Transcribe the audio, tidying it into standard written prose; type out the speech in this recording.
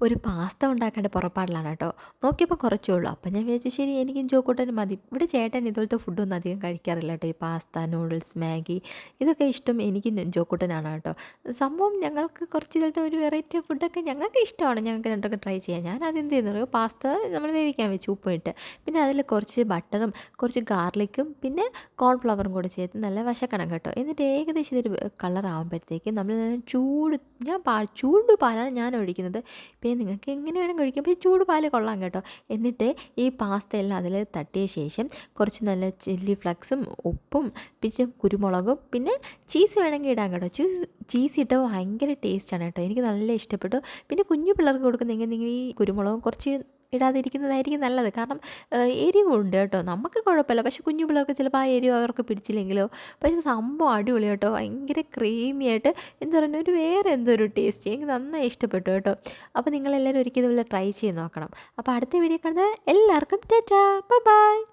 ഒരു പാസ്ത ഉണ്ടാക്കേണ്ട പുറപ്പാടിലാണ് കേട്ടോ. നോക്കിയപ്പോൾ കുറച്ചേ ഉള്ളൂ. അപ്പം ഞാൻ വിചാരിച്ചു ശരി എനിക്കും ജോക്കൂട്ടനും മതി. ഇവിടെ ചേട്ടൻ ഇതുപോലത്തെ ഫുഡൊന്നും അധികം കഴിക്കാറില്ല കേട്ടോ. ഈ പാസ്ത, നൂഡിൽസ്, മാഗി ഇതൊക്കെ ഇഷ്ടം എനിക്കും ജോക്കൂട്ടനാണ് കേട്ടോ. സംഭവം ഞങ്ങൾക്ക് കുറച്ച് ഇതുപോലത്തെ ഒരു വെറൈറ്റി ഫുഡൊക്കെ ഞങ്ങൾക്ക് ഇഷ്ടമാണ്. ഞങ്ങൾക്ക് രണ്ടൊക്കെ ട്രൈ ചെയ്യാം. ഞാൻ ആദ്യം എന്ത് ചെയ്യുന്നറിയോ, പാസ്ത നമ്മൾ വേവിക്കാൻ വെച്ചു ഉപ്പിട്ട്. പിന്നെ അതിൽ കുറച്ച് ബട്ടറും കുറച്ച് ഗാർലിക്കും പിന്നെ കോൺഫ്ലവറും കൂടെ ചേർത്ത് നല്ല വശക്കണം കേട്ടോ. എന്നിട്ട് ഏകദേശം ഇതൊരു കളറാകുമ്പോഴത്തേക്ക് നമ്മൾ ചൂട് ചൂട് പാലാണ് ഞാൻ ഒഴിക്കുന്നത്. പിന്നെ നിങ്ങൾക്ക് എങ്ങനെ വേണം കഴിക്കാം, പക്ഷേ ചൂട് പാല് കൊള്ളാം കേട്ടോ. എന്നിട്ട് ഈ പാസ്ത എല്ലാം അതിൽ തട്ടിയ ശേഷം കുറച്ച് നല്ല ചില്ലി ഫ്ലക്സും ഉപ്പും പിന്നെ കുരുമുളകും പിന്നെ ചീസ് വേണമെങ്കിൽ ഇടാം കേട്ടോ. ചീസ് ഇട്ടാൽ ഭയങ്കര ടേസ്റ്റാണ് കേട്ടോ. എനിക്ക് നല്ല ഇഷ്ടപ്പെട്ടു. പിന്നെ കുഞ്ഞു പിള്ളേർക്ക് കൊടുക്കുന്നെങ്കിൽ നിങ്ങൾ ഈ കുരുമുളകും കുറച്ച് ഇടാതിരിക്കുന്നതായിരിക്കും നല്ലത്. കാരണം എരിവുണ്ട് കേട്ടോ. നമുക്ക് കുഴപ്പമില്ല, പക്ഷേ കുഞ്ഞു പിള്ളേർക്ക് ചിലപ്പോൾ ആ എരിവ് അവർക്ക് പിടിച്ചില്ലെങ്കിലോ. പക്ഷേ സംഭവം അടിപൊളി കേട്ടോ. ഭയങ്കര ക്രീമി ആയിട്ട് എന്താ പറയുക, ഒരു വേറെ എന്തോ ഒരു ടേസ്റ്റ്. എനിക്ക് നന്നായി ഇഷ്ടപ്പെട്ടു കേട്ടോ. അപ്പോൾ നിങ്ങളെല്ലാവരും ഒരിക്കലും ഇതുപോലെ ട്രൈ ചെയ്ത് നോക്കണം. അപ്പോൾ അടുത്ത വീഡിയോ കാണുന്നത് എല്ലാവർക്കും ടാറ്റാ ബൈ ബൈ.